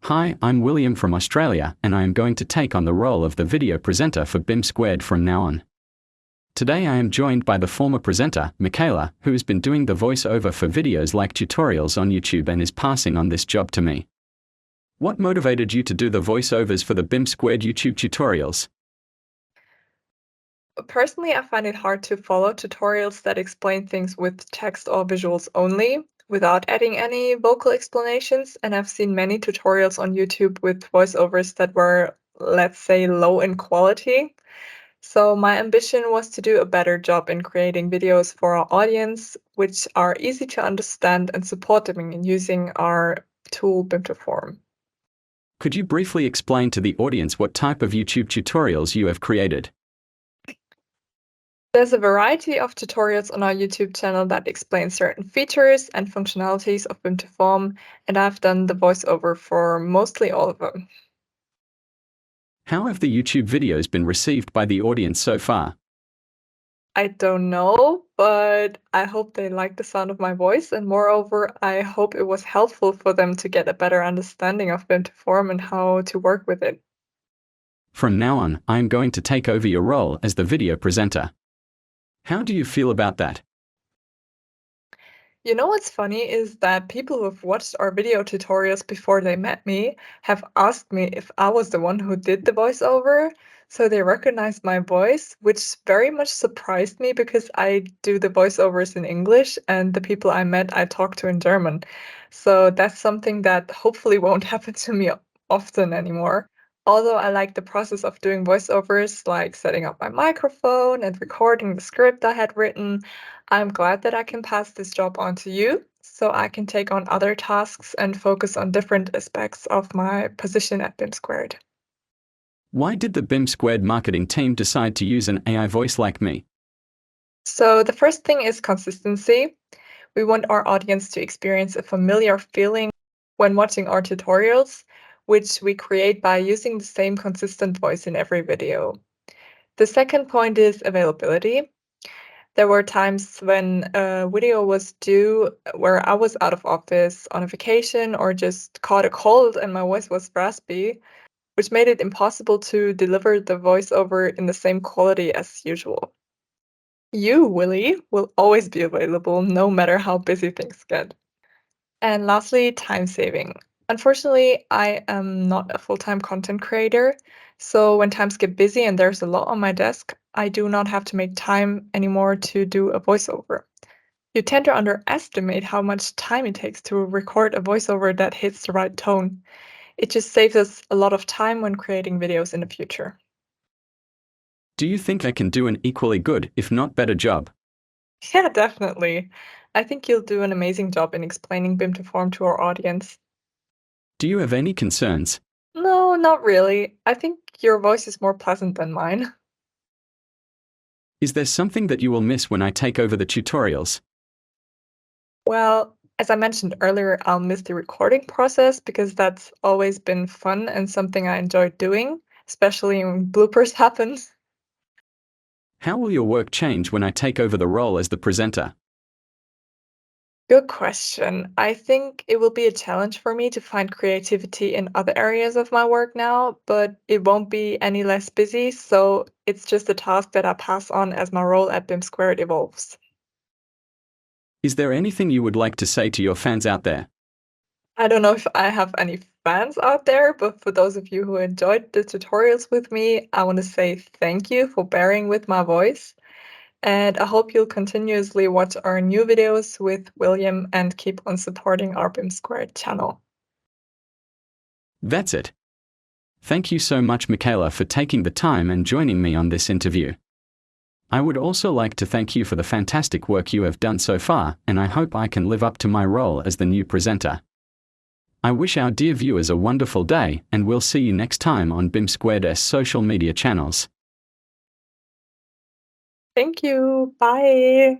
Hi, I'm William from Australia, and I am going to take on the role of the video presenter for BIM² from now on. Today I am joined by the former presenter, Michaela, who has been doing the voiceover for videos like tutorials on YouTube and is passing on this job to me. What motivated you to do the voiceovers for the BIM² YouTube tutorials? Personally, I find it hard to follow tutorials that explain things with text or visuals only, without adding any vocal explanations, and I've seen many tutorials on YouTube with voiceovers that were, let's say, low in quality. So my ambition was to do a better job in creating videos for our audience, which are easy to understand and support them in using our tool BIM2. Could you briefly explain to the audience what type of YouTube tutorials you have created? There's a variety of tutorials on our YouTube channel that explain certain features and functionalities of BIM2, and I've done the voiceover for mostly all of them. How have the YouTube videos been received by the audience so far? I don't know, but I hope they like the sound of my voice, and moreover, I hope it was helpful for them to get a better understanding of BIM2 and how to work with it. From now on, I am going to take over your role as the video presenter. How do you feel about that? You know what's funny is that people who have watched our video tutorials before they met me have asked me if I was the one who did the voiceover, so they recognized my voice, which very much surprised me because I do the voiceovers in English and the people I met I talk to in German. So that's something that hopefully won't happen to me often anymore. Although I like the process of doing voiceovers, like setting up my microphone and recording the script I had written, I'm glad that I can pass this job on to you so I can take on other tasks and focus on different aspects of my position at BIM². Why did the BIM² marketing team decide to use an AI voice like me? So the first thing is consistency. We want our audience to experience a familiar feeling when watching our tutorials, which we create by using the same consistent voice in every video. The second point is availability. There were times when a video was due where I was out of office on a vacation or just caught a cold and my voice was raspy, which made it impossible to deliver the voiceover in the same quality as usual. You, Willi, will always be available no matter how busy things get. And lastly, time saving. Unfortunately, I am not a full-time content creator, so when times get busy and there's a lot on my desk, I do not have to make time anymore to do a voiceover. You tend to underestimate how much time it takes to record a voiceover that hits the right tone. It just saves us a lot of time when creating videos in the future. Do you think I can do an equally good, if not better job? Yeah, definitely. I think you'll do an amazing job in explaining BIM2 to our audience. Do you have any concerns? No, not really. I think your voice is more pleasant than mine. Is there something that you will miss when I take over the tutorials? Well, as I mentioned earlier, I'll miss the recording process because that's always been fun and something I enjoyed doing, especially when bloopers happen. How will your work change when I take over the role as the presenter? Good question. I think it will be a challenge for me to find creativity in other areas of my work now, but it won't be any less busy, so it's just a task that I pass on as my role at BIM² evolves. Is there anything you would like to say to your fans out there? I don't know if I have any fans out there, but for those of you who enjoyed the tutorials with me, I want to say thank you for bearing with my voice. And I hope you'll continuously watch our new videos with William and keep on supporting our BIM² channel. That's it. Thank you so much, Michaela, for taking the time and joining me on this interview. I would also like to thank you for the fantastic work you have done so far, and I hope I can live up to my role as the new presenter. I wish our dear viewers a wonderful day, and we'll see you next time on BIM²'s social media channels. Thank you. Bye.